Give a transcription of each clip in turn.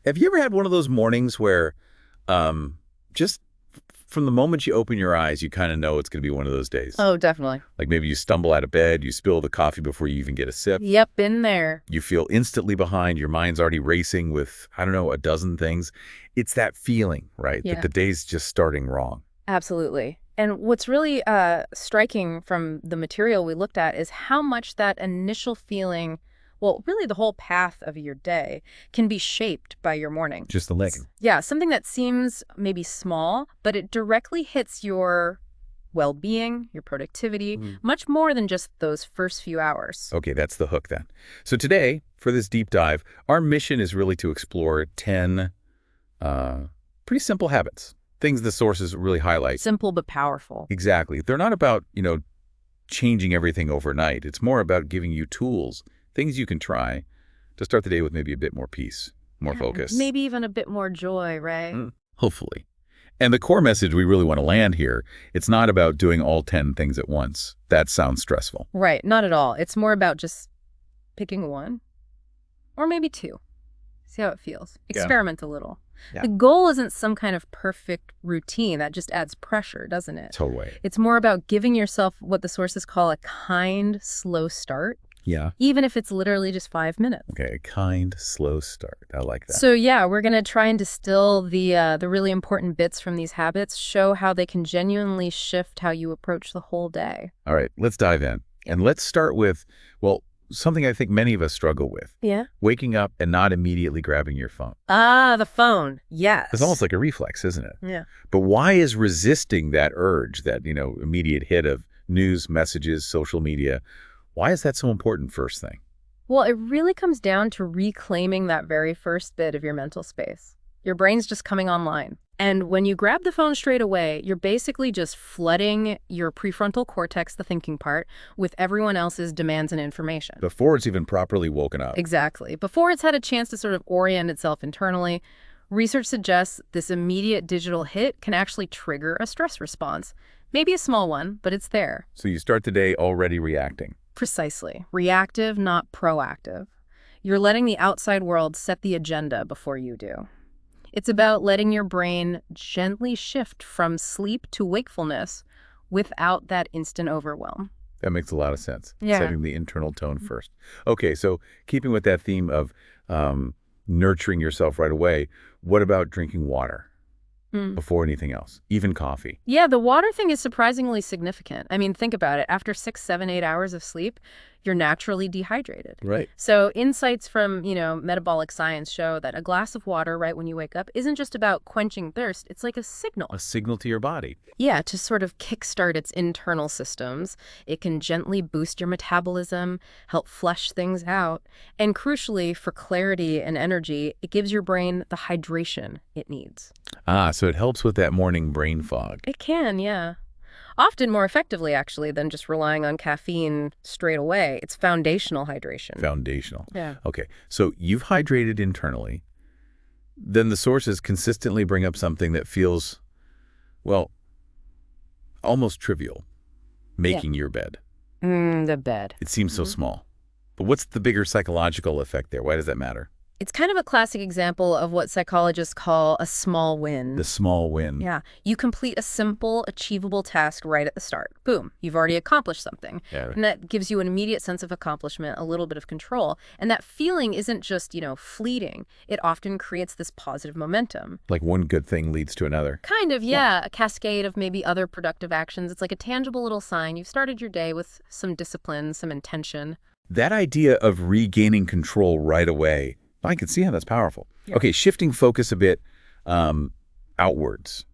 Have you ever had one of those mornings where just from the moment you open your eyes, you kind of know it's going to be one of those days? Oh, definitely. Like maybe you stumble out of bed, you spill the coffee before you even get a sip. Yep, been there. You feel instantly behind. Your mind's already racing with, I don't know, a dozen things. It's that feeling, right, that Yeah. the day's just starting wrong. Absolutely. And what's really striking from the material we looked at is how much that initial feeling, well, really the whole path of your day, can be shaped by your morning. Just the legging. Yeah, something that seems maybe small, but it directly hits your well-being, your productivity, much more than just those first few hours. Okay, that's the hook then. So today, for this deep dive, our mission is really to explore 10 pretty simple habits, things the sources really highlight. Simple but powerful. Exactly. They're not about, changing everything overnight. It's more about giving you tools, things you can try to start the day with maybe a bit more peace, more focus. Maybe even a bit more joy, right? Hopefully. And the core message we really want to land here, it's not about doing all 10 things at once. That sounds stressful. Right, not at all. It's more about just picking one or maybe two. See how it feels. Experiment a little. Yeah. The goal isn't some kind of perfect routine that just adds pressure, doesn't it? Totally. It's more about giving yourself what the sources call a kind, slow start. Yeah. Even if it's literally just 5 minutes. Okay, a kind, slow start. I like that. So yeah, we're going to try and distill the really important bits from these habits, show how they can genuinely shift how you approach the whole day. All right, let's dive in. And let's start with, something I think many of us struggle with. Yeah. Waking up and not immediately grabbing your phone. Ah, the phone. Yes. It's almost like a reflex, isn't it? Yeah. But why is resisting that urge, that, immediate hit of news, messages, social media, why is that so important first thing? Well, it really comes down to reclaiming that very first bit of your mental space. Your brain's just coming online. And when you grab the phone straight away, you're basically just flooding your prefrontal cortex, the thinking part, with everyone else's demands and information. Before it's even properly woken up. Exactly. Before it's had a chance to sort of orient itself internally, research suggests this immediate digital hit can actually trigger a stress response. Maybe a small one, but it's there. So you start the day already reacting. Precisely. Reactive, not proactive. You're letting the outside world set the agenda before you do. It's about letting your brain gently shift from sleep to wakefulness without that instant overwhelm. That makes a lot of sense. Yeah. Setting the internal tone first. Okay, so keeping with that theme of nurturing yourself right away, what about drinking water before anything else, even coffee? Yeah, the water thing is surprisingly significant. I mean, think about it. After 6, 7, 8 hours of sleep, you're naturally dehydrated. Right. So insights from, metabolic science show that a glass of water right when you wake up isn't just about quenching thirst. It's like a signal. A signal to your body. Yeah, to sort of kickstart its internal systems. It can gently boost your metabolism, help flush things out. And crucially, for clarity and energy, it gives your brain the hydration it needs. Ah, so it helps with that morning brain fog. It can, yeah. Often more effectively, actually, than just relying on caffeine straight away. It's foundational hydration. Foundational. Yeah. Okay, so you've hydrated internally. Then the sources consistently bring up something that feels, almost trivial. Making your bed. The bed. It seems so small. But what's the bigger psychological effect there? Why does that matter? It's kind of a classic example of what psychologists call a small win. The small win. Yeah. You complete a simple, achievable task right at the start. Boom. You've already accomplished something. Yeah. And that gives you an immediate sense of accomplishment, a little bit of control. And that feeling isn't just, fleeting. It often creates this positive momentum. Like one good thing leads to another. Kind of, yeah. A cascade of maybe other productive actions. It's like a tangible little sign. You've started your day with some discipline, some intention. That idea of regaining control right away, I can see how that's powerful. Yeah. Okay, shifting focus a bit outwards.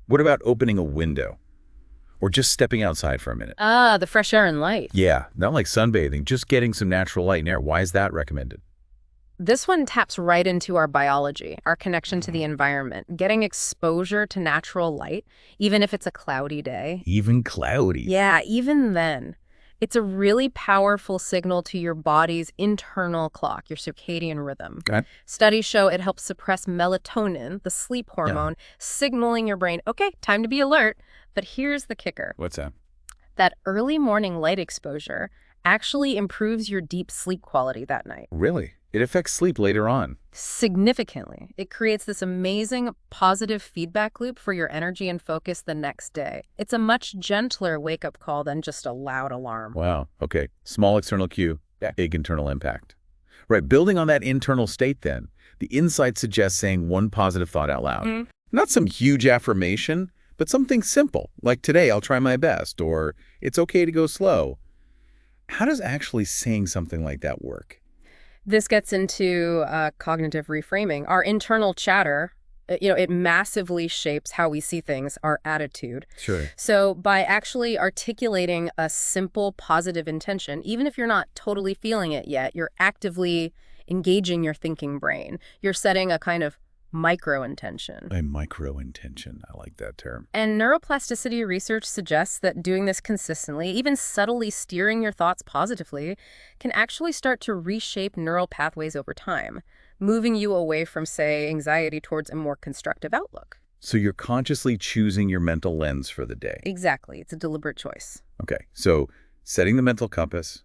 What about opening a window? Or just stepping outside for a minute? Ah, the fresh air and light. Yeah, not like sunbathing, just getting some natural light and air. Why is that recommended? This one taps right into our biology, our connection to the environment. Getting exposure to natural light, even if it's a cloudy day. Even cloudy. Yeah, even then. It's a really powerful signal to your body's internal clock, your circadian rhythm. Okay. Studies show it helps suppress melatonin, the sleep hormone, signaling your brain, okay, time to be alert. But here's the kicker. What's that? That early morning light exposure actually improves your deep sleep quality that night. Really? It affects sleep later on. Significantly. It creates this amazing positive feedback loop for your energy and focus the next day. It's a much gentler wake-up call than just a loud alarm. Wow. Okay. Small external cue, big internal impact. Right. Building on that internal state then, the insight suggests saying one positive thought out loud. Not some huge affirmation, but something simple, like today I'll try my best, or it's okay to go slow. How does actually saying something like that work? This gets into cognitive reframing. Our internal chatter, it massively shapes how we see things, our attitude. Sure. So by actually articulating a simple positive intention, even if you're not totally feeling it yet, you're actively engaging your thinking brain. You're setting a kind of micro-intention. A micro-intention. I like that term. And neuroplasticity research suggests that doing this consistently, even subtly steering your thoughts positively, can actually start to reshape neural pathways over time, moving you away from, say, anxiety towards a more constructive outlook. So you're consciously choosing your mental lens for the day. Exactly. It's a deliberate choice. Okay. So setting the mental compass,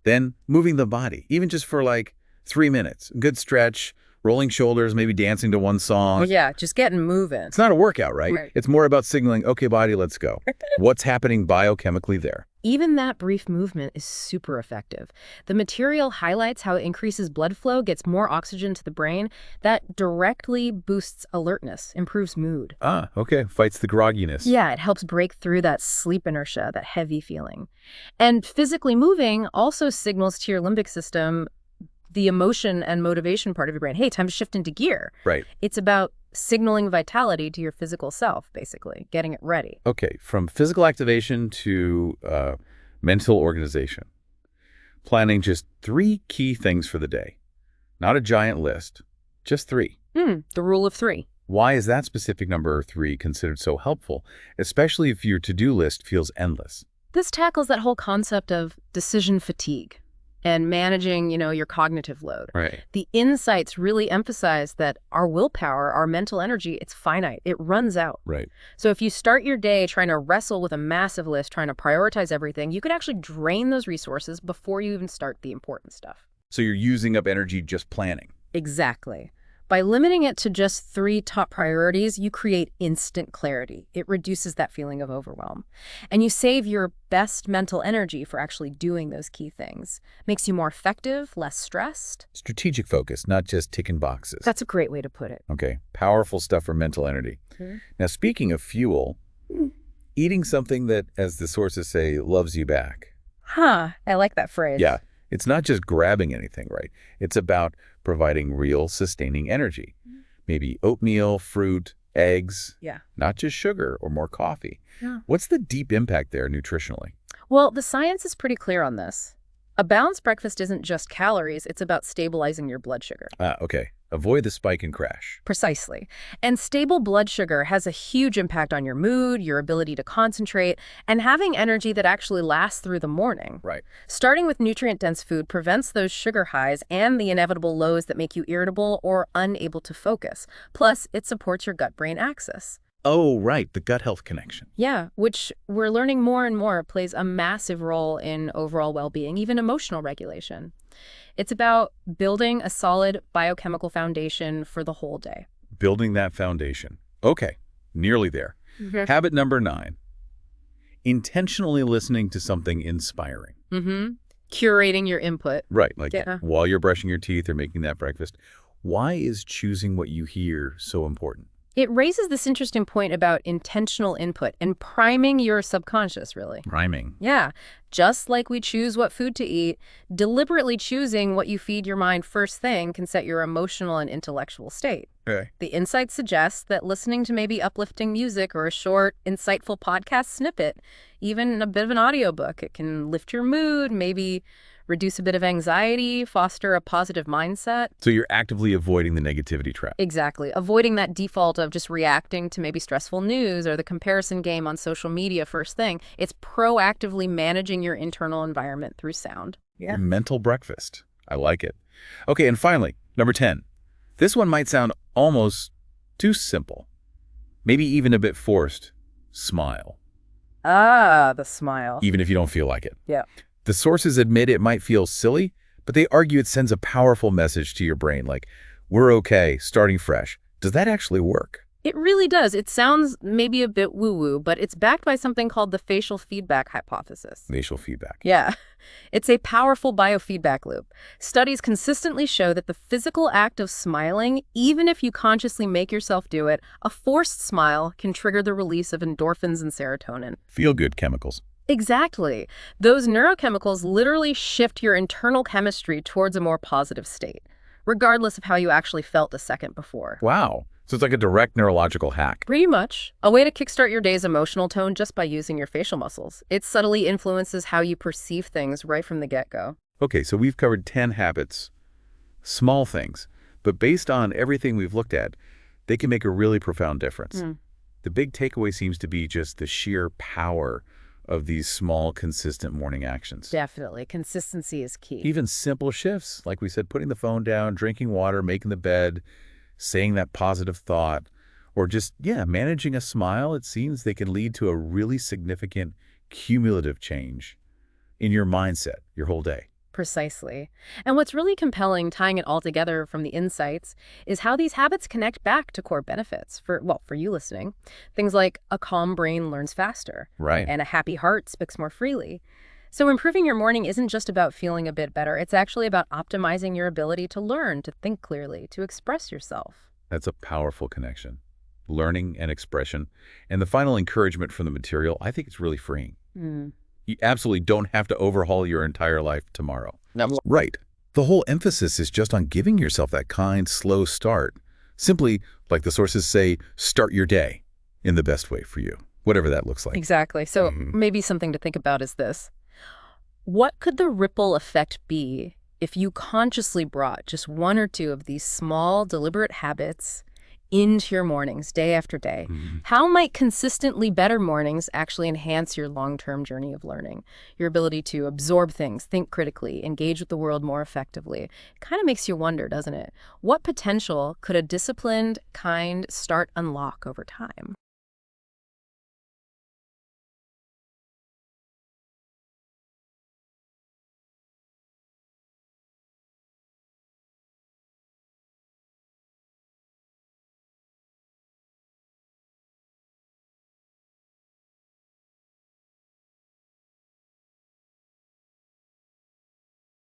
then moving the body, even just for like 3 minutes. Good stretch, rolling shoulders, maybe dancing to one song. Oh, yeah, just getting moving. It's not a workout, right? It's more about signaling, okay, body, let's go. What's happening biochemically there? Even that brief movement is super effective. The material highlights how it increases blood flow, gets more oxygen to the brain. That directly boosts alertness, improves mood. Ah, okay. Fights the grogginess. Yeah, it helps break through that sleep inertia, that heavy feeling. And physically moving also signals to your limbic system the emotion and motivation part of your brain. Hey, time to shift into gear. Right. It's about signaling vitality to your physical self, basically, getting it ready. Okay, from physical activation to mental organization. Planning just 3 key things for the day. Not a giant list, just 3. The rule of 3. Why is that specific number 3 considered so helpful, especially if your to-do list feels endless? This tackles that whole concept of decision fatigue and managing, your cognitive load. Right. The insights really emphasize that our willpower, our mental energy, it's finite. It runs out. Right. So if you start your day trying to wrestle with a massive list, trying to prioritize everything, you could actually drain those resources before you even start the important stuff. So you're using up energy just planning. Exactly. By limiting it to just 3 top priorities, you create instant clarity. It reduces that feeling of overwhelm. And you save your best mental energy for actually doing those key things. Makes you more effective, less stressed. Strategic focus, not just ticking boxes. That's a great way to put it. Okay, powerful stuff for mental energy. Now, speaking of fuel, eating something that, as the sources say, loves you back. I like that phrase. Yeah, it's not just grabbing anything, right? It's about providing real sustaining energy. Maybe oatmeal, fruit, eggs. Yeah. Not just sugar or more coffee. Yeah. What's the deep impact there nutritionally? Well, the science is pretty clear on this. A balanced breakfast isn't just calories, it's about stabilizing your blood sugar. Okay. Avoid the spike and crash. Precisely. And stable blood sugar has a huge impact on your mood, your ability to concentrate, and having energy that actually lasts through the morning. Right. Starting with nutrient-dense food prevents those sugar highs and the inevitable lows that make you irritable or unable to focus. Plus, it supports your gut-brain axis. Oh, right, the gut health connection. Yeah, which we're learning more and more plays a massive role in overall well-being, even emotional regulation. It's about building a solid biochemical foundation for the whole day. Building that foundation. Okay, nearly there. Habit number 9. Intentionally listening to something inspiring. Curating your input. Right, like while you're brushing your teeth or making that breakfast. Why is choosing what you hear so important? It raises this interesting point about intentional input and priming your subconscious, really. Priming. Yeah. Just like we choose what food to eat, deliberately choosing what you feed your mind first thing can set your emotional and intellectual state. Okay. The insight suggests that listening to maybe uplifting music or a short, insightful podcast snippet, even a bit of an audiobook, it can lift your mood, maybe reduce a bit of anxiety, foster a positive mindset. So you're actively avoiding the negativity trap. Exactly. Avoiding that default of just reacting to maybe stressful news or the comparison game on social media first thing. It's proactively managing your internal environment through sound. Yeah. Your mental breakfast. I like it. Okay, and finally, number 10. This one might sound almost too simple. Maybe even a bit forced. Smile. Ah, the smile. Even if you don't feel like it. Yeah. The sources admit it might feel silly, But they argue it sends a powerful message to your brain, like, we're okay, starting fresh. Does that actually work? It really does. It sounds maybe a bit woo-woo, but it's backed by something called the facial feedback hypothesis. Facial feedback. Yeah. It's a powerful biofeedback loop. Studies consistently show that the physical act of smiling, even if you consciously make yourself do it, a forced smile can trigger the release of endorphins and serotonin. Feel-good chemicals. Exactly. Those neurochemicals literally shift your internal chemistry towards a more positive state, regardless of how you actually felt a second before. Wow. So it's like a direct neurological hack. Pretty much. A way to kickstart your day's emotional tone just by using your facial muscles. It subtly influences how you perceive things right from the get-go. Okay, so we've covered 10 habits, small things, but based on everything we've looked at, they can make a really profound difference. The big takeaway seems to be just the sheer power of these small, consistent morning actions. Definitely. Consistency is key. Even simple shifts, like we said, putting the phone down, drinking water, making the bed, saying that positive thought, or just, managing a smile, it seems they can lead to a really significant cumulative change in your mindset, your whole day. Precisely. And what's really compelling, tying it all together from the insights, is how these habits connect back to core benefits for you listening. Things like a calm brain learns faster. Right. And a happy heart speaks more freely. So improving your morning isn't just about feeling a bit better. It's actually about optimizing your ability to learn, to think clearly, to express yourself. That's a powerful connection. Learning and expression. And the final encouragement from the material, I think it's really freeing. You absolutely don't have to overhaul your entire life tomorrow. Right. The whole emphasis is just on giving yourself that kind, slow start. Simply, like the sources say, start your day in the best way for you, whatever that looks like. Exactly. So maybe something to think about is this. What could the ripple effect be if you consciously brought just one or two of these small, deliberate habits into your mornings, day after day? How might consistently better mornings actually enhance your long-term journey of learning? Your ability to absorb things, think critically, engage with the world more effectively. It kind of makes you wonder, doesn't it? What potential could a disciplined, kind start unlock over time?